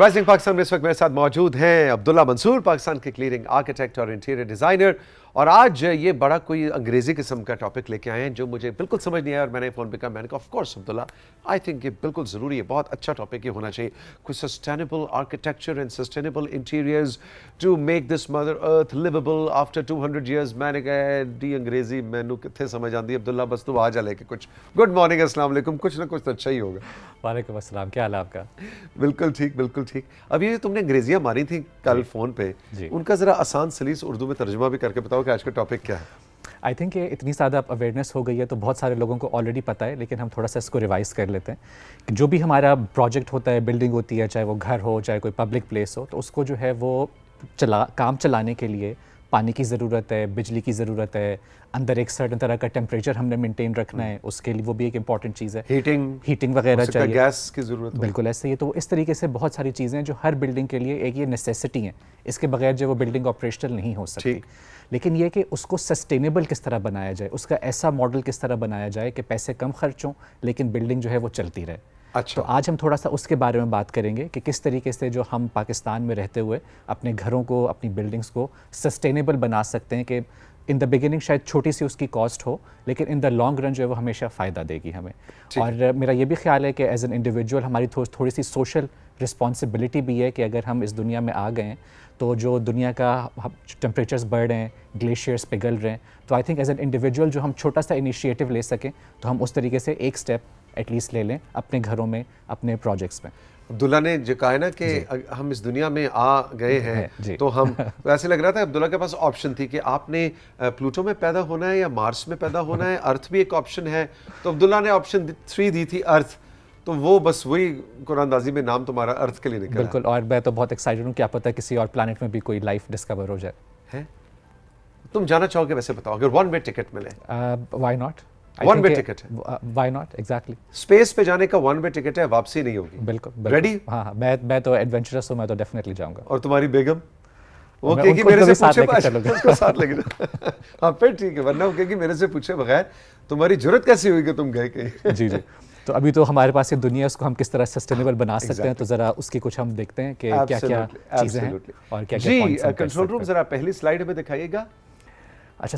Rising Pakistan में इस वक्त मेरे साथ मौजूद हैं अब्दुल्ला मंसूर, पाकिस्तान के लीडिंग आर्किटेक्ट और इंटीरियर डिज़ाइनर। और आज ये बड़ा कोई अंग्रेज़ी किस्म का टॉपिक लेके आए हैं जो मुझे बिल्कुल समझ नहीं आया और मैंने फ़ोन पे कहा, मैंने कहा of course Abdullah, I think ये बिल्कुल ज़रूरी है, बहुत अच्छा टॉपिक ये होना चाहिए। कोई sustainable architecture and sustainable interiors to make this mother earth livable after 200 years. मैंने कहा डी अंग्रेज़ी मैनू कितने समझ आती है अब्दुल्ला, बस तू आ जा लेके कुछ। गुड मॉर्निंग, अस्सलाम वालेकुम। कुछ ना कुछ तो अच्छा ही होगा। वालेकुम अस्सलाम, क्या हाल है आपका? बिल्कुल ठीक, बिल्कुल ठीक। अब ये तुमने अंग्रेजियाँ मारी थी कल फ़ोन पे, उनका ज़रा आसान सलीस उर्दू में तर्जुमा भी करके बताओ कि आज का टॉपिक क्या है। आई थिंक ये इतनी ज़्यादा अवेयरनेस हो गई है तो बहुत सारे लोगों को ऑलरेडी पता है, लेकिन हम थोड़ा सा इसको रिवाइज़ कर लेते हैं कि जो भी हमारा प्रोजेक्ट होता है, बिल्डिंग होती है, चाहे वो घर हो चाहे कोई पब्लिक प्लेस हो, तो उसको जो है वो काम चलाने के लिए पानी की ज़रूरत है, बिजली की ज़रूरत है, अंदर एक सर्टन तरह का टेम्परेचर हमने मेंटेन रखना है, उसके लिए वो भी एक इंपॉर्टेंट चीज़ है। हीटिंग वगैरह चाहिए, गैस की ज़रूरत है। बिल्कुल ऐसे ही। तो इस तरीके से बहुत सारी चीज़ें हैं जो हर बिल्डिंग के लिए एक ये नेसेसिटी है, इसके बगैर जो वो बिल्डिंग ऑपरेशनल नहीं हो सकती। लेकिन ये कि उसको सस्टेनेबल किस तरह बनाया जाए, उसका ऐसा मॉडल किस तरह बनाया जाए कि पैसे कम खर्च हों लेकिन बिल्डिंग जो है वो चलती रहे। अच्छा। तो आज हम थोड़ा सा उसके बारे में बात करेंगे कि किस तरीके से जो हम पाकिस्तान में रहते हुए अपने घरों को, अपनी बिल्डिंग्स को सस्टेनेबल बना सकते हैं कि इन द बिगिनिंग शायद छोटी सी उसकी कॉस्ट हो लेकिन इन द लॉन्ग रन जो है वो हमेशा फ़ायदा देगी हमें। और मेरा ये भी ख्याल है कि एज एन इंडिविजुअल हमारी थोड़ी सी सोशल रिस्पॉन्सिबिलिटी भी है कि अगर हम इस दुनिया में आ गए हैं तो जो दुनिया का टेम्परेचर्स बढ़ रहे हैं, ग्लेशियर्स पिघल रहे हैं, तो I think as an individual जो हम छोटा सा इनिशिएटिव ले सकें तो हम उस तरीके से एक स्टेप एटलीस्ट ले लें अपने घरों में, अपने प्रोजेक्ट्स में। अब्दुल्ला ने जो कहा है ना कि हम इस दुनिया में आ गए हैं तो हम ऐसे लग रहा था अब्दुल्ला के पास ऑप्शन थी कि आपने प्लूटो में पैदा होना है या मार्स में पैदा होना है, अर्थ भी एक ऑप्शन है। तो अब्दुल्ला ने ऑप्शन 3 दी थी अर्थ, तो वो बस वही कुरानदाजी में नाम तुम्हारा अर्थ के लिए निकला। बिल्कुल, और मैं तो बहुत एक्साइटेड हूँ, क्या पता किसी और प्लैनेट में भी कोई लाइफ डिस्कवर हो जाए। है तुम जाना चाहोगे वैसे बताओ, अगर 1 वे टिकट मिले? व्हाई नॉट, 1 वे टिकट है, व्हाई नॉट, एग्जैक्टली। स्पेस पे जाने का 1 वे टिकट है, वापसी नहीं होगी। बिल्कुल रेडी? हाँ, मैं तो एडवेंचरस हूँ, मैं तो डेफिनेटली जाऊंगा। और तुम्हारी बेगम? वो कहेगी मेरे से पूछे उसको साथ लेके जाओ। हाँ फिर ठीक है, वरना वो कहेगी मेरे से पूछे बगैर तुम्हारी जरूरत कैसी हुई कि तुम गए कहीं। जी। तो अभी तो हमारे पास ये दुनिया, उसको हम किस तरह सस्टेनेबल बना सकते हैं, तो जरा उसकी कुछ हम देखते हैं कि क्या क्या चीज़ें हैं और क्या क्या पॉइंट्स हम कर सकते हैं। कंट्रोल रूम जरा पहली स्लाइड में दिखाइएगा। अच्छा,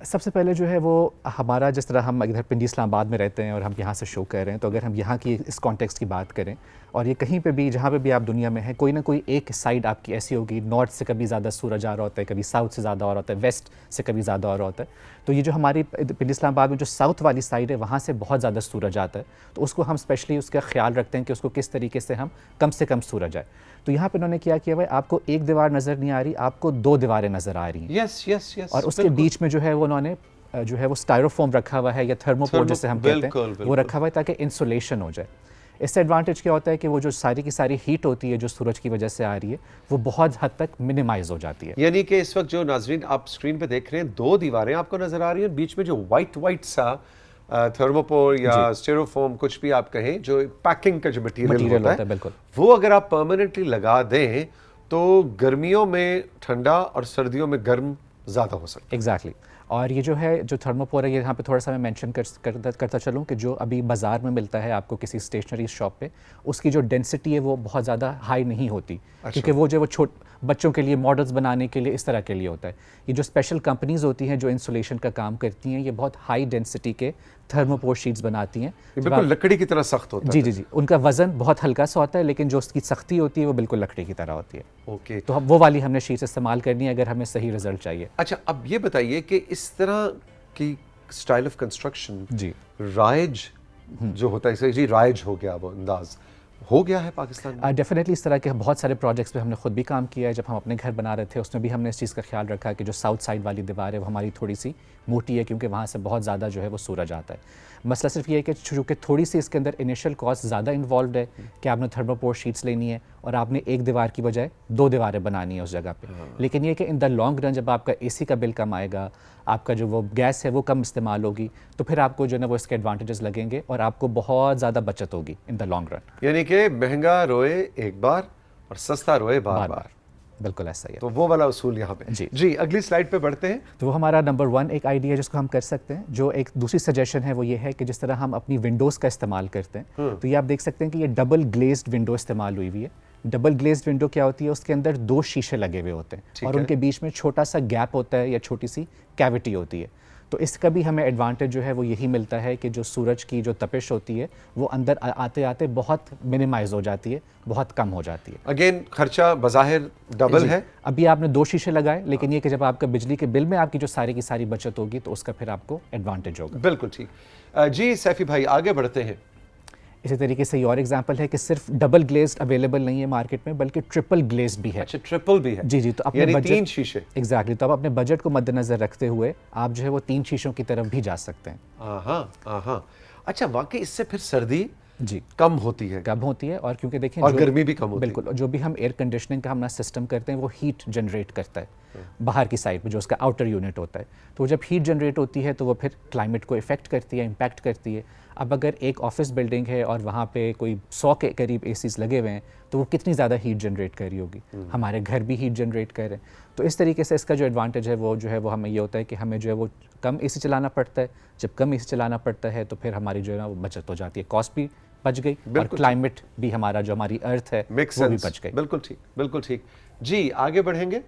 सबसे पहले जो है वो हमारा, जिस तरह हम इधर पिंडी इस्लामाबाद में रहते हैं और हम यहाँ से शो कर रहे हैं, तो अगर हम यहाँ की इस कॉन्टेक्स्ट की बात करें और ये कहीं पे भी जहाँ पे भी आप दुनिया में हैं, कोई ना कोई एक साइड आपकी ऐसी होगी, नॉर्थ से कभी ज़्यादा सूरज आ रहा होता है, कभी साउथ से ज़्यादा आ रहा होता है, वेस्ट से कभी ज़्यादा आ रहा होता है। तो ये जो हमारी पिंडी इस्लामाबाद में जो साउथ वाली साइड है वहाँ से बहुत ज़्यादा सूरज आता है, तो उसको हम स्पेशली उसका ख्याल रखते हैं कि उसको किस तरीके से हम कम से कम सूरज आए। तो यहाँ पे उन्होंने क्या किया, भाई आपको एक दीवार नज़र नहीं आ रही, आपको 2 दीवारें नज़र आ रही हैं। यस। और उसके बीच में जो है वो उन्होंने जो है वो स्टायरोफोम रखा हुआ है या थर्मोपोल जिसे हम कहते हैं, वो रखा हुआ है ताकि इंसुलेशन हो जाए। इससे एडवांटेज क्या होता है कि वो जो सारी की सारी हीट होती है जो सूरज की वजह से आ रही है वो बहुत हद तक मिनिमाइज हो जाती है। यानी कि इस वक्त जो नाजरीन आप स्क्रीन पे देख रहे हैं, 2 दीवारें आपको नजर आ रही हैं, बीच में जो वाइट सा थर्मोपोल या स्टेरोफोम कुछ भी आप कहें, जो पैकिंग का जो मटीरियल होता है, बिल्कुल, वो अगर आप परमानेंटली लगा दें तो गर्मियों में ठंडा और सर्दियों में गर्म ज़्यादा हो सकता है। एग्जैक्टली। और ये जो है जो थर्मोपोल है, ये यहाँ पे थोड़ा सा मैं मेंशन करता चलूँ कि जो अभी बाज़ार में मिलता है आपको किसी स्टेशनरी शॉप पे, उसकी जो डेंसिटी है वो बहुत ज़्यादा हाई नहीं होती। अच्छा। क्योंकि वो जो वो बच्चों के लिए मॉडल्स बनाने के लिए इस तरह के लिए होता है। ये जो स्पेशल कंपनीज होती हैं जो इंसुलेशन का काम करती हैं, ये बहुत हाई डेंसिटी के थर्मोपोल शीट्स बनाती हैं, बिल्कुल लकड़ी की तरह सख्त होता है। जी। उनका वजन बहुत हल्का सा होता है लेकिन जो उसकी सख्ती होती है वो बिल्कुल लकड़ी की तरह होती है। ओके, तो वो वाली हमने शीट्स इस्तेमाल करनी है अगर हमें सही रिजल्ट चाहिए। अच्छा, अब ये बताइए कि इस तरह की style of construction G rise जो होता है, जी राइज हो गया, वो अंदाज हो गया है पाकिस्तान में? डेफिनेटली इस तरह के बहुत सारे प्रोजेक्ट्स पे हमने खुद भी काम किया है। जब हम अपने घर बना रहे थे उसमें भी हमने इस चीज़ का ख्याल रखा कि जो साउथ साइड वाली दीवार है वो हमारी थोड़ी सी मोटी है क्योंकि वहाँ से बहुत ज़्यादा जो है वो सूरज आता है। मसला सिर्फ ये है कि चूँकि थोड़ी सी इसके अंदर इनिशियल कॉस्ट ज़्यादा इन्वॉल्व है कि आपने थर्मोपोल शीट्स लेनी है और आपने एक दीवार की बजाय 2 दीवारें बनानी है उस जगह पे। लेकिन ये कि इन द लॉन्ग रन जब आपका एसी का बिल कम आएगा, आपका जो वो गैस है वो कम इस्तेमाल होगी, तो फिर आपको जो है ना वो इसके एडवांटेजेस लगेंगे और आपको बहुत ज़्यादा बचत होगी इन द लॉन्ग रन। यानी कि महंगा रोए एक बार और सस्ता रोए बार बार। बिल्कुल ऐसा ही है। तो वो वाला उसूल यहाँ पे। जी अगली स्लाइड पे बढ़ते हैं। तो वो हमारा नंबर 1 एक आइडिया जिसको हम कर सकते हैं। जो एक दूसरी सजेशन है वो ये है कि जिस तरह हम अपनी विंडोज़ का इस्तेमाल करते हैं, तो ये आप देख सकते हैं कि ये डबल ग्लेज्ड विंडो इस्तेमाल हुई हुई है। डबल ग्लेज्ड विंडो क्या होती है, उसके अंदर 2 शीशे लगे हुए होते हैं ठीक और है। उनके बीच में छोटा सा गैप होता है या छोटी सी कैविटी होती है। तो इसका भी हमें एडवांटेज जो है वो यही मिलता है कि जो सूरज की जो तपिश होती है वो अंदर आते आते बहुत मिनिमाइज हो जाती है, बहुत कम हो जाती है। अगेन खर्चा बज़ाहिर डबल जी, है। अभी आपने 2 शीशे लगाए, लेकिन ये कि जब आपका बिजली के बिल में आपकी जो सारी की सारी बचत होगी तो उसका फिर आपको एडवांटेज होगा। बिल्कुल ठीक। जी सैफी भाई आगे बढ़ते हैं। इसी तरीके से ये और एग्जांपल है कि सिर्फ डबल ग्लेज्ड अवेलेबल नहीं है मार्केट में, बल्कि ट्रिपल ग्लेज्ड भी है। अच्छा ट्रिपल भी है। जी जी, तो अपने यानी बजट 3 शीशे। एग्जैक्टली, तो आप अपने बजट को मद्देनजर रखते हुए आप जो है वो 3 शीशों की तरफ भी जा सकते हैं। हाँ। अच्छा वाकई इससे फिर सर्दी जी, कम होती है कम होती है, और क्योंकि देखें और गर्मी भी कम होती है। बिल्कुल, जो भी हम एयर कंडीशनिंग का हमारा सिस्टम करते हैं वो हीट जनरेट करता है बाहर की साइड में, जो उसका आउटर यूनिट होता है। तो जब हीट जनरेट होती है तो वो फिर क्लाइमेट को इफेक्ट करती है, इम्पैक्ट करती है। अब अगर एक ऑफिस बिल्डिंग है और वहाँ पे कोई 100 के करीब एसीज लगे हुए हैं तो वो कितनी ज़्यादा हीट जनरेट कर रही होगी। हमारे घर भी हीट जनरेट कर रहे हैं। तो इस तरीके से इसका जो एडवांटेज है वो हमें ये होता है कि हमें जो है वो कम एसी चलाना पड़ता है। जब कम एसी चलाना पड़ता है तो फिर हमारी जो है ना वो बचत हो जाती है, कॉस्ट भी बच गई और बिल्कुल क्लाइमेट भी हमारा जो हमारी अर्थ है मेक वो भी सेंस। बच गई। बिल्कुल ठीक, बिल्कुल ठीक। जी आगे बढ़ेंगे।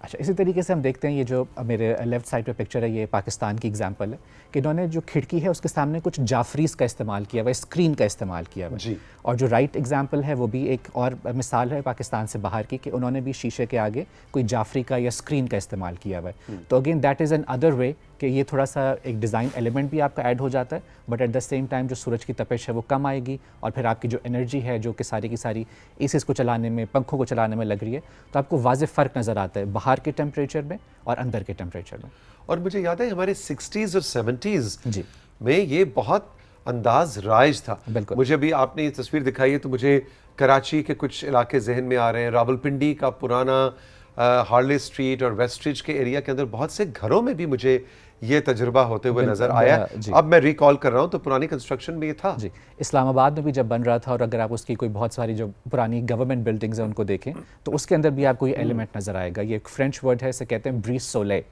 अच्छा, इसी तरीके से हम देखते हैं, ये जो मेरे लेफ्ट साइड पे पिक्चर है ये पाकिस्तान की एग्जांपल है कि इन्होंने जो खिड़की है उसके सामने कुछ जाफरीज का इस्तेमाल किया हुआ है, स्क्रीन का इस्तेमाल किया हुआ है। जी। और जो राइट एग्जांपल है वो भी एक और मिसाल है पाकिस्तान से बाहर की, कि उन्होंने भी शीशे के आगे कोई जाफरी का या स्क्रीन का इस्तेमाल किया हुआ है। तो again that is an other way कि ये थोड़ा सा एक डिज़ाइन एलिमेंट भी आपका ऐड हो जाता है, but at the same time जो सूरज की तपिश है वो कम आएगी और फिर आपकी जो एनर्जी है जो कि सारी की सारी एसीज़ को चलाने में, पंखों को चलाने में लग रही है, तो आपको वाज़ेह फ़र्क नज़र आता है बाहर के टेम्परेचर में और अंदर के टेम्परेचर में। और मुझे याद है हमारे 60s और 70s जी में ये बहुत अंदाज राइज था। बिल्कुल। मुझे अभी आपने ये तस्वीर दिखाई है तो मुझे कराची के कुछ इलाके जहन में आ रहे हैं। रावलपिंडी का पुराना हार्ले स्ट्रीट और वेस्टरिज के एरिया के अंदर बहुत से घरों में भी मुझे ये तजुर्बा होते हुए नजर आया। जी। अब मैं रिकॉल कर रहा हूँ तो पुरानी कंस्ट्रक्शन में ये था। जी, इस्लामाबाद में भी जब बन रहा था, और अगर आप उसकी कोई बहुत सारी जो पुरानी गवर्नमेंट बिल्डिंग्स हैं उनको देखें तो उसके अंदर भी आपको ये एलिमेंट नज़र आएगा। ये एक फ्रेंच वर्ड है, इसे कहते हैं ब्रीस सोले।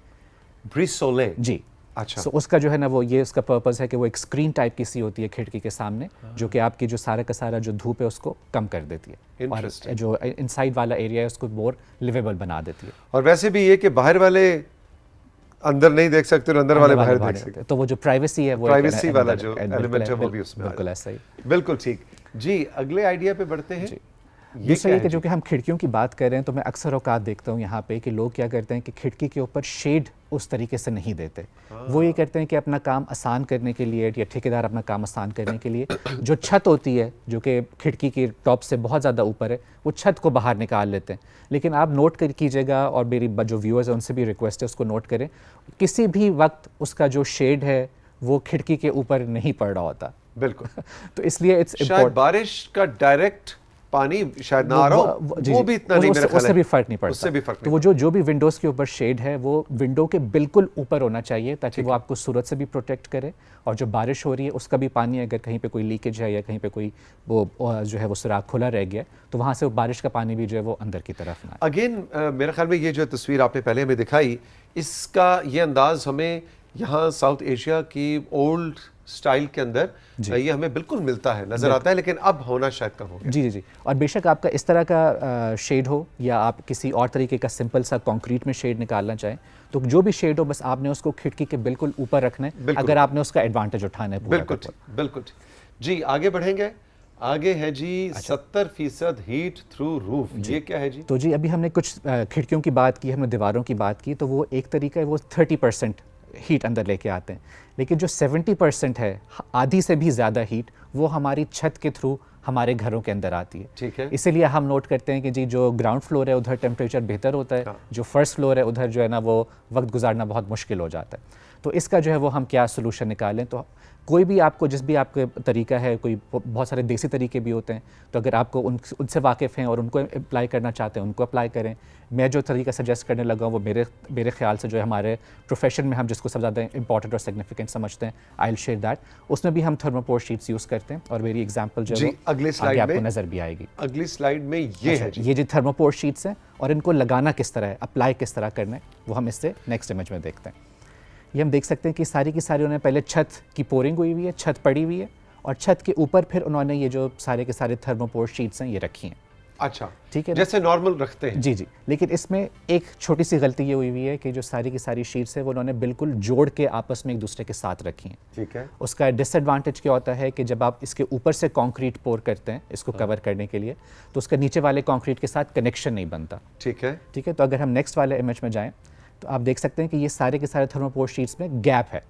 ब्रीस सोले। जी, अच्छा। सो उसका जो है ना वो ये उसका पर्पस है कि वो एक स्क्रीन टाइप की सी होती है खिड़की के सामने, जो कि आपकी जो सारा का सारा जो धूप है उसको कम कर देती है और Interesting. जो इनसाइड वाला एरिया है उसको मोर लिवेबल बना देती है। और वैसे भी ये कि बाहर वाले अंदर नहीं देख सकते और अंदर वाले बाहर देख सकते। तो वो जो प्राइवेसी है वो प्राइवेसी वाला जो एलिमेंट है वो भी उसमें बिल्कुल ऐसा ही। बिल्कुल ठीक। जी अगले आइडिया पे बढ़ते हैं। दूसरा ये कि जो कि हम खिड़कियों की बात कर रहे हैं तो मैं अक्सर औकात देखता हूँ यहाँ पे कि लोग क्या करते हैं कि खिड़की के ऊपर शेड उस तरीके से नहीं देते। वो ये करते हैं कि अपना काम आसान करने के लिए, या ठेकेदार अपना काम आसान करने के लिए जो छत होती है जो कि खिड़की की टॉप से बहुत ज़्यादा ऊपर है, वो छत को बाहर निकाल लेते हैं। लेकिन आप नोट कर कीजिएगा, और मेरी जो व्यूअर्स हैं उनसे भी रिक्वेस्ट है उसको नोट करें, किसी भी वक्त उसका जो शेड है वो खिड़की के ऊपर नहीं पड़ रहा होता। बिल्कुल। तो इसलिए इट्स शायद इम्पोर्टेंट, बारिश का डायरेक्ट पानी शायद ना आ रहा हो, वो भी इतना नहीं मेरा ख्याल उससे है। भी फर्क नहीं पड़ता। उससे भी फर्क तो नहीं वो जो भी विंडोज़ के ऊपर शेड है वो विंडो के बिल्कुल ऊपर होना चाहिए, ताकि वो आपको सूरज से भी प्रोटेक्ट करे, और जो बारिश हो रही है उसका भी पानी अगर कहीं पे कोई लीकेज है या कहीं पे कोई वो जो है वो सुराख खुला रह गया तो वहाँ से वो बारिश का पानी भी जो है वो अंदर की तरफ ना आए। अगेन मेरे ख्याल में ये जो तस्वीर आपने पहले हमें दिखाई, इसका ये अंदाज हमें यहाँ साउथ एशिया की ओल्ड स्टाइल के अंदर ये हमें बिल्कुल मिलता है, नजर आता है, लेकिन अब होना शायद कम हो गया। जी जी जी, और बेशक आपका इस तरह का शेड हो या आप किसी और तरीके का सिंपल सा कंक्रीट में शेड निकालना चाहें, तो जो भी शेड हो बस आपने उसको खिड़की के बिल्कुल ऊपर रखना है, अगर आपने उसका एडवांटेज उठाना है। बिल्कुल ठीक, बिल्कुल ठीक। जी आगे बढ़ेंगे। आगे है जी 70% हीट थ्रू रूफ। ये क्या है जी? तो जी अभी हमने कुछ खिड़कियों की बात की, हमने दीवारों की बात की, तो वो एक तरीका है, वो 30% हीट अंदर लेके आते हैं। लेकिन जो 70% है, आधी से भी ज़्यादा हीट, वो हमारी छत के थ्रू हमारे घरों के अंदर आती है। ठीक है। इसीलिए हम नोट करते हैं कि जी जो ग्राउंड फ्लोर है उधर टेम्परेचर बेहतर होता है, जो फर्स्ट फ्लोर है उधर जो है ना वो वक्त गुजारना बहुत मुश्किल हो जाता है। तो इसका जो है वो हम क्या सोल्यूशन निकालें, तो कोई भी आपको जिस भी आपका तरीका है, कोई बहुत सारे देसी तरीके भी होते हैं, तो अगर आपको उनसे वाकिफ़ हैं और उनको अप्लाई करना चाहते हैं उनको अप्लाई करें। मैं जो तरीका सजेस्ट करने लगा हूँ वो मेरे ख्याल से जो है हमारे प्रोफेशन में हम जिसको सबसे ज़्यादा इंपॉर्टेंट और सिग्निफिकेंट समझते हैं, आई विल शेयर दैट। उसमें भी हम थर्मोपोर शीट्स यूज़ करते हैं, और मेरी एग्जांपल जो है अगली स्लाइड आपको में नज़र भी आएगी। अगली स्लाइड में ये है जी। ये जो थर्मोपोर शीट्स हैं और इनको लगाना किस तरह है, अप्लाई किस तरह करना है, वो हम इससे नेक्स्ट इमेज में देखते हैं। ये हम देख सकते हैं कि सारी की सारी उन्होंने पहले छत की पोरिंग हुई हुई है, छत पड़ी हुई है, और छत के ऊपर फिर उन्होंने ये जो सारे के सारे थर्मोपोर शीट्स हैं ये रखी हैं। अच्छा, ठीक है ना? जैसे नॉर्मल रखते हैं। जी जी, लेकिन इसमें एक छोटी सी गलती ये हुई है कि जो सारी की सारी शीट्स है वो उन्होंने बिल्कुल जोड़ के आपस में एक दूसरे के साथ रखी हैं। ठीक है। उसका डिसएडवांटेज क्या होता है कि जब आप इसके ऊपर से कंक्रीट पोर करते हैं इसको कवर करने के लिए, तो उसका नीचे वाले कंक्रीट के साथ कनेक्शन नहीं बनता। ठीक है। ठीक है, तो अगर हम नेक्स्ट वाले इमेज में जाएं तो आप देख सकते हैं कि ये सारे के सारे थर्मोपोर शीट्स में गैप है।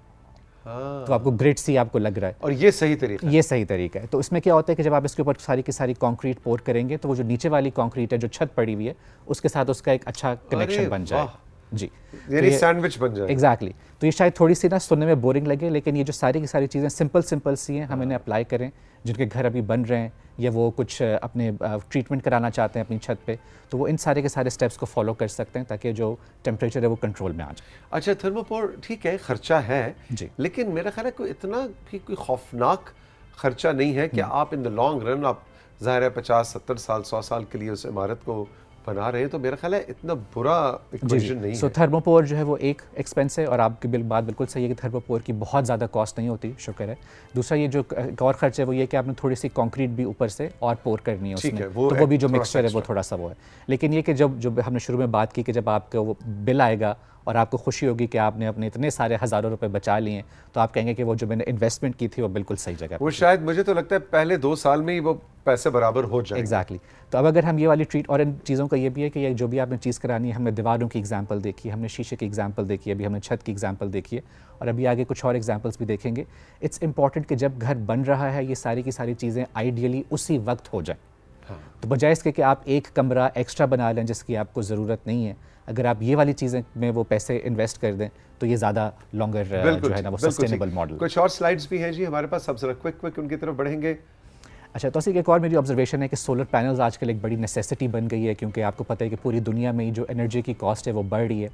तो आपको ग्रिड सी आपको लग रहा है, और ये सही तरीका है। ये सही तरीका है। तो इसमें क्या होता है कि जब आप इसके ऊपर सारी की सारी कंक्रीट पोर करेंगे तो वो जो नीचे वाली कंक्रीट है जो छत पड़ी हुई है उसके साथ उसका एक अच्छा कनेक्शन बन जाए। जी, यानी सैंडविच बन जाए। एग्जैक्टली। तो ये शायद थोड़ी सी ना सुनने में बोरिंग लगे, लेकिन ये जो सारी की सारी चीज़ें सिंपल सी हैं, हम इन्हें अप्लाई करें। जिनके घर अभी बन रहे हैं या वो कुछ अपने ट्रीटमेंट कराना चाहते हैं अपनी छत पे, तो वो इन सारे के सारे स्टेप्स को फॉलो कर सकते हैं ताकि जो टेम्परेचर है वो कंट्रोल में आ जाए। अच्छा, थर्मोपोर ठीक है, खर्चा है जी। लेकिन मेरा ख्याल है कोई इतना भी कोई खौफनाक खर्चा नहीं है कि आप इन द लॉन्ग रन, आप ज़ाहिर है 50-70 साल 100 साल के लिए उस इमारत को बना रहे हैं, तो मेरा ख्याल है इतना बुरा इक्वेशन नहीं सो है। थर्मोपोर जो है वो एक एक्सपेंस है, और आपकी बात बिल्कुल सही है कि थर्मोपोर की बहुत ज़्यादा कॉस्ट नहीं होती, शुक्र है। दूसरा ये जो एक और खर्च है वो ये कि आपने थोड़ी सी कंक्रीट भी ऊपर से और पोर करनी है उसमें, तो वो भी जो मिक्सचर है वो थोड़ा सा वो है। लेकिन ये कि जब हमने शुरू में बात की कि जब आपका वो बिल आएगा और आपको खुशी होगी कि आपने अपने इतने सारे हज़ारों रुपए बचा लिए हैं, तो आप कहेंगे कि वो जो मैंने इन्वेस्टमेंट की थी वो बिल्कुल सही जगह वो शायद मुझे तो लगता है पहले 2 साल में ही वो पैसे बराबर हो जाएंगे। एग्जैक्टली। तो अब अगर हम ये वाली ट्रीट, और इन चीज़ों का ये भी है कि ये जो भी आपने चीज़ करानी है, हमने दीवारों की एग्जांपल देखी, हमने शीशे की एग्जांपल देखी है, अभी हमने छत की एग्जांपल देखी है, और अभी आगे कुछ और एग्जांपल्स भी देखेंगे। इट्स इंपॉर्टेंट कि जब घर बन रहा है ये सारी की सारी चीज़ें आइडियली उसी वक्त हो जाए। तो बजाय इसके कि आप एक कमरा एक्स्ट्रा बना लें जिसकी आपको ज़रूरत नहीं है, अगर आप ये वाली चीज़ें में वो पैसे इन्वेस्ट कर दें तो ये ज़्यादा लॉन्गर जो है ना वो सस्टेनेबल मॉडल। कुछ और स्लाइड्स भी हैं जी हमारे पास, सब जरा क्विक उनकी तरफ बढ़ेंगे। अच्छा, तो एक और मेरी ऑब्जर्वेशन है कि सोलर पैनल्स आजकल एक बड़ी नेसेसिटी बन गई है, क्योंकि आपको पता है कि पूरी दुनिया में जो एनर्जी की कॉस्ट है वो बढ़ रही है।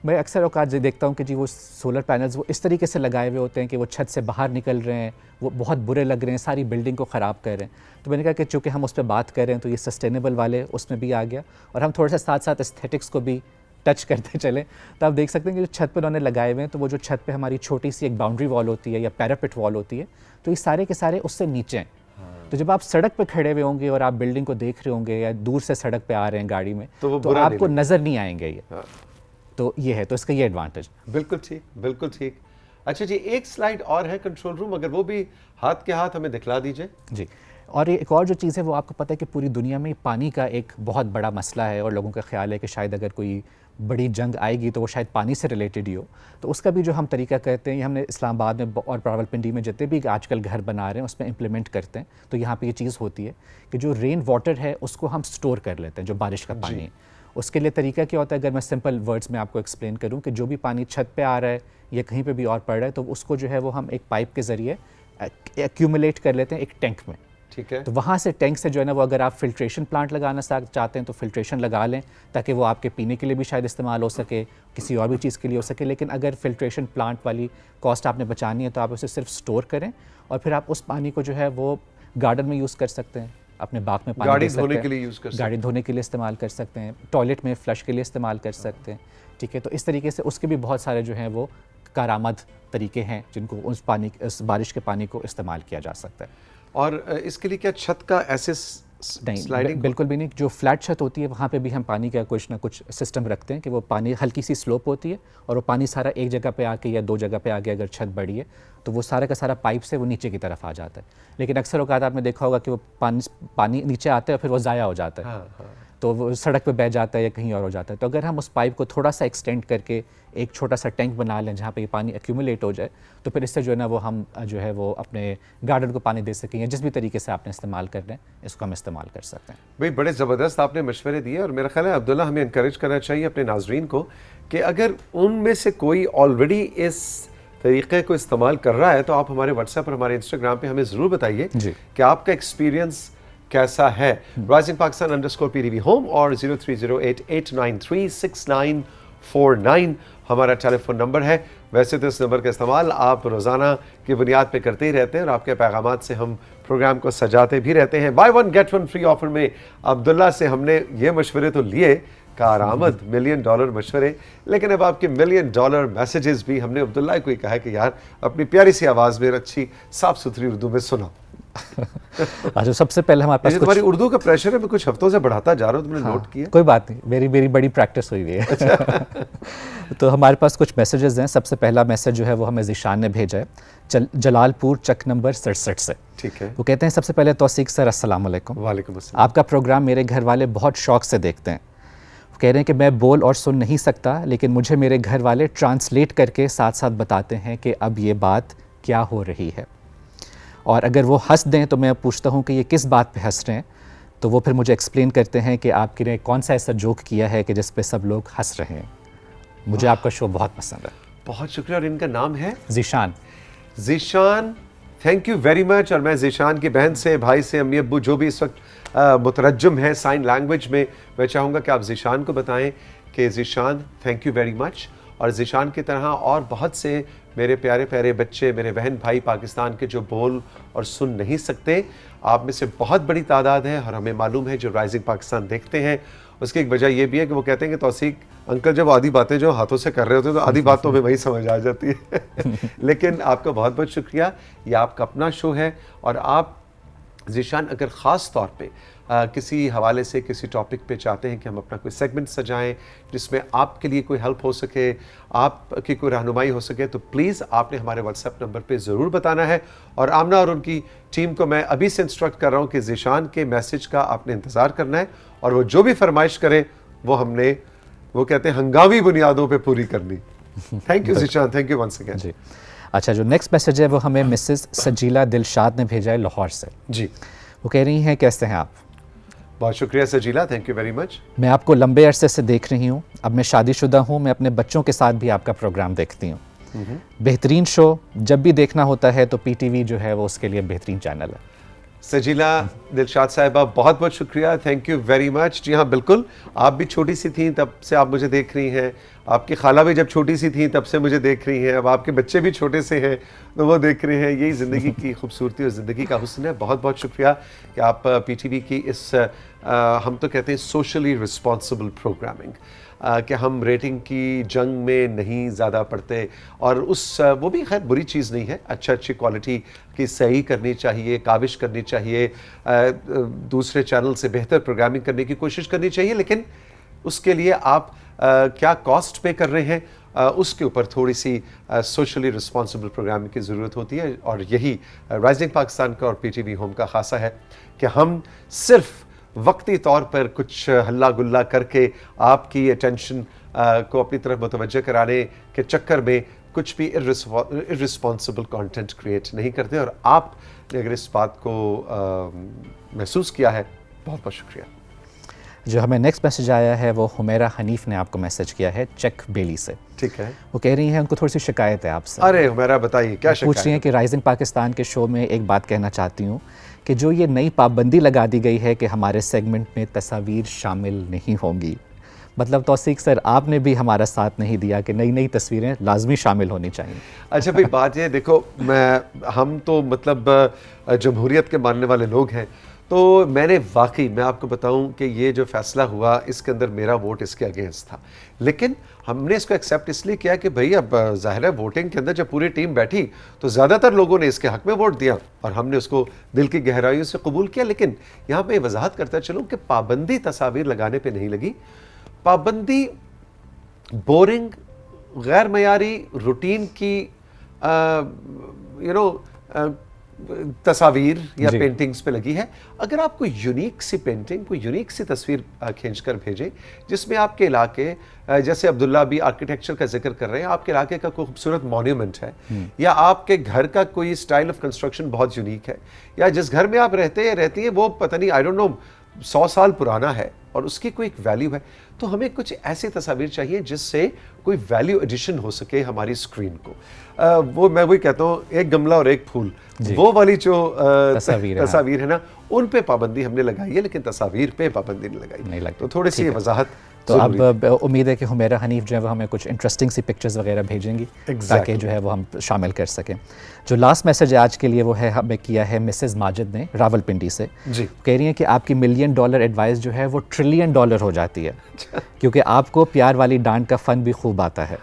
मैं अक्सर औकात देखता हूँ कि जी वो सोलर पैनल्स वो इस तरीके से लगाए हुए होते हैं कि वो छत से बाहर निकल रहे हैं, वो बहुत बुरे लग रहे हैं, सारी बिल्डिंग को ख़राब कर रहे हैं। तो मैंने कहा कि चूँकि हम उस पर बात कर रहे हैं तो ये सस्टेनेबल वाले उसमें भी आ गया, और हम थोड़ा सा साथ साथ एस्थेटिक्स को भी टच करते चले। तो आप देख सकते हैं कि जो छत पर उन्होंने लगाए हुए हैं, तो वो जो छत पे हमारी छोटी सी एक बाउंड्री वॉल होती है या पैरापिट वॉल होती है, तो ये सारे के सारे उससे नीचे हैं। तो जब आप सड़क पे खड़े हुए होंगे और आप बिल्डिंग को देख रहे होंगे या दूर से सड़क पे आ रहे हैं गाड़ी में, तो आपको नज़र नहीं आएंगे ये। तो ये है, तो इसका ये एडवांटेज। बिल्कुल ठीक, बिल्कुल ठीक। अच्छा जी, एक स्लाइड और है कंट्रोल रूम, अगर वो भी हाथ के हाथ हमें दिखला दीजिए जी। और एक और जो चीज़ है वो आपको पता है कि पूरी दुनिया में पानी का एक बहुत बड़ा मसला है, और लोगों का ख्याल है कि शायद अगर कोई बड़ी जंग आएगी तो वो शायद पानी से रिलेटेड ही हो। तो उसका भी जो हम तरीका कहते हैं, ये हमने इस्लामाबाद में और रावलपिंडी में जितने भी आजकल घर बना रहे हैं उसमें इम्प्लीमेंट करते हैं। तो यहाँ पे ये चीज़ होती है कि जो रेन वाटर है उसको हम स्टोर कर लेते हैं, जो बारिश का पानी है। उसके लिए तरीका क्या होता है, अगर मैं सिंपल वर्ड्स में आपको एक्सप्लेन करूँ, कि जो भी पानी छत पे आ रहा है या कहीं पे भी और पड़ रहा है, तो उसको जो है वो हम एक पाइप के ज़रिए एक्यूमुलेट कर लेते हैं एक टैंक में। ठीक है। तो वहाँ से टैंक से जो है ना वो, अगर आप फिल्ट्रेशन प्लांट लगाना चाहते हैं तो फिल्ट्रेशन लगा लें, ताकि वो आपके पीने के लिए भी शायद इस्तेमाल हो सके, किसी और भी चीज़ के लिए हो सके। लेकिन अगर फिल्ट्रेशन प्लांट वाली कॉस्ट आपने बचानी है तो आप उसे सिर्फ स्टोर करें, और फिर आप उस पानी को जो है वो गार्डन में यूज़ कर सकते हैं, अपने बाग में पानी गाड़ी धोने के लिए यूज़ कर सकते हैं, गाड़ी धोने के लिए इस्तेमाल कर सकते हैं, टॉयलेट में फ्लश के लिए इस्तेमाल कर सकते हैं। ठीक है, तो इस तरीके से उसके भी बहुत सारे जो हैं वो कारामद तरीके हैं जिनको उस बारिश के पानी को इस्तेमाल किया जा सकता है। और इसके लिए क्या छत का ऐसे स्लाइडिंग? बिल्कुल भी नहीं। जो फ्लैट छत होती है वहाँ पे भी हम पानी का कुछ ना कुछ सिस्टम रखते हैं कि वो पानी हल्की सी स्लोप होती है, और वो पानी सारा एक जगह पे आके या दो जगह पे आके अगर छत बड़ी है तो वो सारा का सारा पाइप से वो नीचे की तरफ आ जाता है। लेकिन अक्सर औकात आपने देखा होगा कि वो पानी नीचे आता है और फिर वो ज़ाया हो जाता है। हाँ। तो वो सड़क पे बह जाता है या कहीं और हो जाता है। तो अगर हम उस पाइप को थोड़ा सा एक्सटेंड करके एक छोटा सा टैंक बना लें जहाँ पे ये पानी एक्यूमुलेट हो जाए, तो फिर इससे जो है ना वो हम जो है वो अपने गार्डन को पानी दे सकें, या जिस भी तरीके से आपने इस्तेमाल करना है इसको हम इस्तेमाल कर सकते हैं। भाई बड़े ज़बरदस्त आपने मशवरे दिए, और मेरा ख्याल है अब्दुल्ला हमें इनकरेज करना चाहिए अपने नाजरीन को कि अगर उनमें से कोई ऑलरेडी इस तरीक़े को इस्तेमाल कर रहा है तो आप हमारे व्हाट्सएप और हमारे इंस्टाग्राम पे हमें ज़रूर बताइए कि आपका एक्सपीरियंस कैसा है। राइजिंग पाकिस्तान _PTV होम और 0308893949 हमारा टेलीफोन नंबर है। वैसे तो इस नंबर का इस्तेमाल आप रोज़ाना की बुनियाद पे करते ही रहते हैं, और आपके पैगामात से हम प्रोग्राम को सजाते भी रहते हैं। By one get one free offer में अब्दुल्ला से हमने ये मशवरे तो लिए कारआमद, $1 मिलियन मशवरे, लेकिन अब आपके $1 मिलियन मैसेजेस भी हमने अब्दुल्ला को ही कहा है कि यार अपनी प्यारी सी आवाज़ में अच्छी साफ सुथरी उर्दू में सुना। अच्छा, सबसे पहले हमारे पास तुम्हारी उर्दू का प्रेशर है, मैं कुछ हफ्तों से बढ़ाता जा रहा हूँ, तुमने नोट किया? कोई बात नहीं, मेरी मेरी बड़ी प्रैक्टिस हुई हुई है। तो हमारे पास कुछ मैसेजेस हैं। सबसे पहला मैसेज जो है वो हमें ज़ीशान ने भेजा है जलालपुर चक नंबर 67 से। ठीक है। वो कहते हैं सबसे पहले तौसीक सर अस्सलाम वालेकुम। वालेकुम अस्सलाम। आपका प्रोग्राम मेरे घर वाले बहुत शौक से देखते हैं। वो कह रहे हैं कि मैं बोल और सुन नहीं सकता, लेकिन मुझे मेरे घर वाले ट्रांसलेट करके साथ साथ बताते हैं कि अब ये बात क्या हो रही है, और अगर वो हंस दें तो मैं पूछता हूँ कि ये किस बात पे हंस रहे हैं, तो वो फिर मुझे एक्सप्लेन करते हैं कि आपने कौन सा ऐसा जोक किया है कि जिस पे सब लोग हंस रहे हैं। मुझे आपका शो बहुत पसंद है। बहुत शुक्रिया। और इनका नाम है Zeeshan. Zeeshan, thank you very much. और मैं ज़ीशान की बहन से, भाई से, अम्मी अब्बू जो भी इस वक्त मुतरज्जम है साइन लैंग्वेज में, मैं चाहूँगा कि आप ज़ीशान को बताएं कि Zeeshan thank you very much. और ज़ीशान की तरह और बहुत से मेरे प्यारे प्यारे बच्चे, मेरे बहन भाई पाकिस्तान के जो बोल और सुन नहीं सकते, आप में से बहुत बड़ी तादाद है, और हमें मालूम है जो राइजिंग पाकिस्तान देखते हैं। उसकी एक वजह यह भी है कि वो कहते हैं कि तौसीक अंकल जब आधी बातें जो हाथों से कर रहे होते हैं तो आधी बात तो हमें वही समझ आ जाती है। लेकिन आपका बहुत बहुत शुक्रिया, ये आपका अपना शो है। और आप ज़ीशान अगर ख़ास तौर पे किसी हवाले से किसी टॉपिक पे चाहते हैं कि हम अपना कोई सेगमेंट सजाएं जिसमें आपके लिए कोई हेल्प हो सके, आपकी कोई रहनुमाई हो सके, तो प्लीज़ आपने हमारे व्हाट्सएप नंबर पे ज़रूर बताना है। और आमना और उनकी टीम को मैं अभी से इंस्ट्रक्ट कर रहा हूँ कि ज़ीशान के मैसेज का आपने इंतज़ार करना है, और वो जो भी फरमाइश करें वो हमने, वो कहते हैं, हंगामी बुनियादों पे पूरी करनी। Thank you Zeeshan, thank you once again. जी। अच्छा, जो नेक्स्ट मैसेज है वो हमें मिसेस सजीला दिलशाद ने भेजा है लाहौर से। जी। वो कह रही हैं कैसे हैं आप? बहुत शुक्रिया सजीला, थैंक यू वेरी मच। मैं आपको लंबे अरसे से देख रही हूँ। अब मैं शादीशुदा हूँ, मैं अपने बच्चों के साथ भी आपका प्रोग्राम देखती हूँ। बेहतरीन शो, जब भी देखना होता है तो पीटीवी जो है वो उसके लिए बेहतरीन चैनल है। सजीला दिलशाद साहिबा, बहुत बहुत शुक्रिया, थैंक यू वेरी मच। जी हाँ, बिल्कुल, आप भी छोटी सी थी तब से आप मुझे देख रही हैं, आपकी खाला भी जब छोटी सी थी तब से मुझे देख रही हैं, अब आपके बच्चे भी छोटे से हैं तो वो देख रहे हैं। यही ज़िंदगी की खूबसूरती और ज़िंदगी का हुस्न है। बहुत बहुत शुक्रिया कि आप पीटीवी की इस हम तो कहते हैं सोशली रिस्पॉन्सिबल प्रोग्रामिंग, कि हम रेटिंग की जंग में नहीं ज़्यादा पड़ते, और उस वो भी खैर बुरी चीज़ नहीं है। अच्छी क्वालिटी की सही करनी चाहिए, काविश करनी चाहिए, दूसरे चैनल से बेहतर प्रोग्रामिंग करने की कोशिश करनी चाहिए, लेकिन उसके लिए आप क्या कॉस्ट पे कर रहे हैं, उसके ऊपर थोड़ी सी सोशली रिस्पॉन्सिबल प्रोग्रामिंग की ज़रूरत होती है। और यही राइजिंग पाकिस्तान का और पीटीवी होम का खासा है कि हम सिर्फ वक्ती तौर पर कुछ हल्ला गुल्ला करके आपकी अटेंशन को अपनी तरफ मुतवज्जह कराने के चक्कर में कुछ भी इर्रिस्पॉन्सिबल कंटेंट क्रिएट नहीं करते। और आपने अगर इस बात को महसूस किया है, बहुत बहुत शुक्रिया। जो हमें नेक्स्ट मैसेज आया है वो हुमैरा हनीफ ने आपको मैसेज किया है चक बेली से। ठीक है। वो कह रही हैं उनको थोड़ी सी शिकायत है आपसे। अरे हुमैरा बताइए क्या शिकायत? पूछ रही हैं कि राइजिंग पाकिस्तान के शो में एक बात कहना चाहती हूँ कि जो ये नई पाबंदी लगा दी गई है कि हमारे सेगमेंट में तस्वीर शामिल नहीं होंगी, मतलब तौसीक सर आपने भी हमारा साथ नहीं दिया कि नई नई तस्वीरें लाजमी शामिल होनी चाहिए। अच्छा भाई, बात ये देखो, हम तो मतलब जमहूरियत के मानने वाले लोग हैं, तो मैंने वाकई, मैं आपको बताऊं कि ये जो फैसला हुआ इसके अंदर मेरा वोट इसके अगेंस्ट था, लेकिन हमने इसको एक्सेप्ट इसलिए किया कि भाई अब जाहिर है वोटिंग के अंदर जब पूरी टीम बैठी तो ज़्यादातर लोगों ने इसके हक में वोट दिया और हमने उसको दिल की गहराइयों से कबूल किया। लेकिन यहाँ पे वजाहत करता चलूँ कि पाबंदी तस्वीर लगाने पे नहीं लगी, पाबंदी बोरिंग, गैर मयारी, रूटीन की तस्वीर या पेंटिंग्स पे लगी है। अगर आप कोई यूनिक सी पेंटिंग, कोई यूनिक सी तस्वीर खींच कर भेजें जिसमें आपके इलाके, जैसे अब्दुल्ला भी आर्किटेक्चर का जिक्र कर रहे हैं, आपके इलाके का कोई खूबसूरत मॉन्यूमेंट है, या आपके घर का कोई स्टाइल ऑफ कंस्ट्रक्शन बहुत यूनिक है, या जिस घर में आप रहते हैं रहती हैं वो पता नहीं, आई डोंट नो, 100 साल पुराना है और उसकी कोई एक वैल्यू है, तो हमें कुछ ऐसी तस्वीर चाहिए जिससे कोई वैल्यू एडिशन हो सके हमारी स्क्रीन को। वो मैं वही कहता हूँ, एक गमला और एक फूल, वो वाली जो तस्वीर है ना, उन पे पाबंदी हमने लगाई है, लेकिन तस्वीर पे पाबंदी नहीं लगाई। नहीं तो थोड़ी सी वजाहत तो अब उम्मीद है कि हुमैरा हनीफ जो है वो हमें कुछ इंटरेस्टिंग सी पिक्चर्स वगैरह भेजेंगी ताकि जो है वो हम शामिल कर सकें। जो लास्ट मैसेज आज के लिए वो है हमें किया है मिसेस माजिद ने रावलपिंडी से जी। कह रही हैं कि आपकी $1 मिलियन एडवाइस जो है वो $1 ट्रिलियन हो जाती है क्योंकि आपको प्यार वाली डांट का फ़न भी खूब आता है।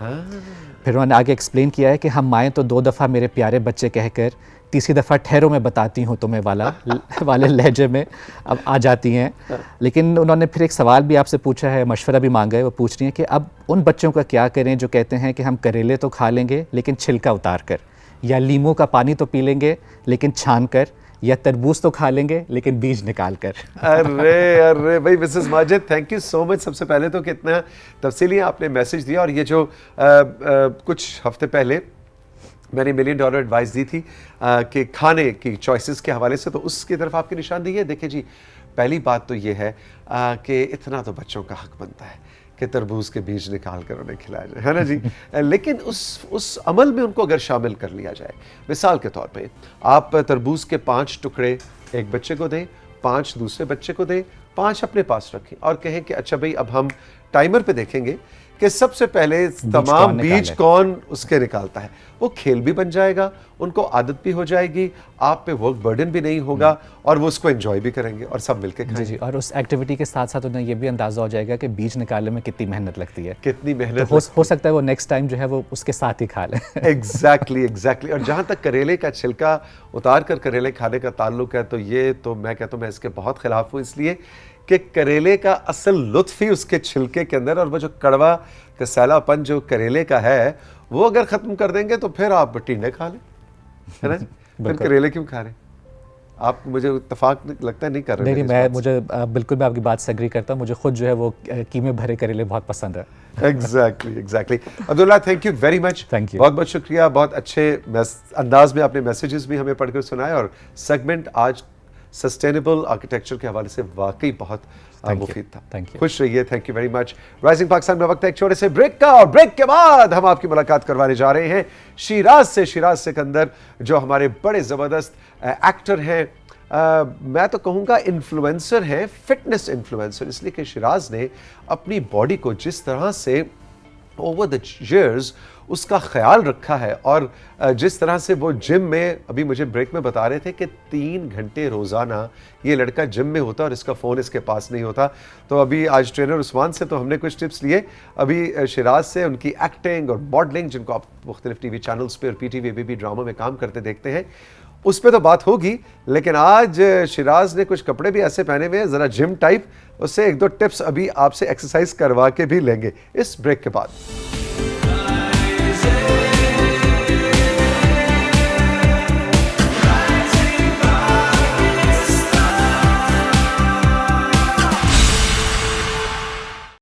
फिर उन्होंने आगे एक्सप्लेन किया है कि हम माएँ तो 2 दफ़ा मेरे प्यारे बच्चे कहकर तीसरी दफ़ा ठहरो मैं बताती हूँ तुम्हें वाले लहजे में अब आ जाती हैं। लेकिन उन्होंने फिर एक सवाल भी आपसे पूछा है, मशवरा भी मांगा है। वो पूछ रही हैं कि अब उन बच्चों का क्या करें जो कहते हैं कि हम करेले तो खा लेंगे लेकिन छिलका उतार कर, या लीमू का पानी तो पी लेंगे लेकिन छान कर, या तरबूज तो खा लेंगे लेकिन बीज निकाल कर। अरे भाई Mrs Majid, thank you so much. सबसे पहले तो कितना तफसीली आपने मैसेज दिया, और ये जो कुछ हफ्ते पहले मैंने $1 मिलियन एडवाइस दी थी कि खाने की चॉइसेस के हवाले से, तो उसकी तरफ आपकी निशानदेही है। देखिए जी, पहली बात तो ये है कि इतना तो बच्चों का हक बनता है कि तरबूज के बीज निकाल कर उन्हें खिलाया जाए, है ना जी। लेकिन उस अमल में उनको अगर शामिल कर लिया जाए, मिसाल के तौर पे आप तरबूज के 5 टुकड़े एक बच्चे को दें, 5 दूसरे बच्चे को दें, 5 अपने पास रखें और कहें कि अच्छा भाई अब हम टाइमर पे देखेंगे कि सबसे पहले तमाम बीज कौन उसके निकालता है। वो खेल भी बन जाएगा, उनको आदत भी हो जाएगी, आप पे वर्क बर्डन भी नहीं होगा और वो उसको एंजॉय भी करेंगे और सब मिलके खाएंगे। जी, और उस एक्टिविटी के साथ साथ उन्हें ये भी अंदाजा हो जाएगा कि बीज निकालने में कितनी मेहनत लगती है, कितनी मेहनत तो हो सकता है वो नेक्स्ट टाइम जो है वो उसके साथ ही खा लें। एग्जैक्टली। और जहाँ तक करेले का छिलका उतार कर करेले खाने का ताल्लुक है, तो ये तो मैं कहता हूँ मैं इसके बहुत खिलाफ हूँ, इसलिए कि करेले का असल लुत्फ ही उसके छिलके के अंदर, और वो जो कड़वा कसैलापन जो करेले का है वो अगर ख़त्म कर देंगे तो फिर आप टींडे खा लें, है ना। फिर करेले क्यों खा रहे हैं आप? मुझे इत्तेफाक लगता है नहीं कर रहे। नहीं, मुझे बिल्कुल मैं आपकी बात से एग्री करता हूँ। मुझे खुद जो है वो कीमे भरे करेले बहुत पसंद है। Exactly. Abdullah, thank you very much. Thank you, बहुत बहुत शुक्रिया। बहुत अच्छे अंदाज में आपने मैसेजेस भी हमें पढ़कर सुनाए, और सेगमेंट आज सस्टेनेबल आर्किटेक्चर के हवाले से वाकई बहुत मुफीद था। थैंक यू, खुश रहिए। Thank you very much. Rising Pakistan में वक्त है एक छोटे से ब्रेक का, और ब्रेक के बाद हम आपकी मुलाकात करवाने जा रहे हैं शिराज सिकंदर, जो हमारे बड़े ज़बरदस्त एक्टर हैं, मैं तो कहूँगा इन्फ्लुएंसर हैं, फिटनेस इन्फ्लुएंसर, इसलिए कि शिराज ने अपनी बॉडी को जिस तरह से ओवर द ईयर्स उसका ख्याल रखा है, और जिस तरह से वो जिम में, अभी मुझे ब्रेक में बता रहे थे कि 3 घंटे रोज़ाना ये लड़का जिम में होता और इसका फ़ोन इसके पास नहीं होता। तो अभी आज ट्रेनर उस्मान से तो हमने कुछ टिप्स लिए, अभी शिराज से उनकी एक्टिंग और मॉडलिंग, जिनको आप मुख्तलिफ टीवी चैनल्स पे और PTV भी ड्रामा में काम करते देखते हैं, उस पर तो बात होगी। लेकिन आज शिराज ने कुछ कपड़े भी ऐसे पहने हुए हैं ज़रा जिम टाइप, उससे 1-2 टिप्स अभी आपसे एक्सरसाइज करवा के भी लेंगे इस ब्रेक के बाद।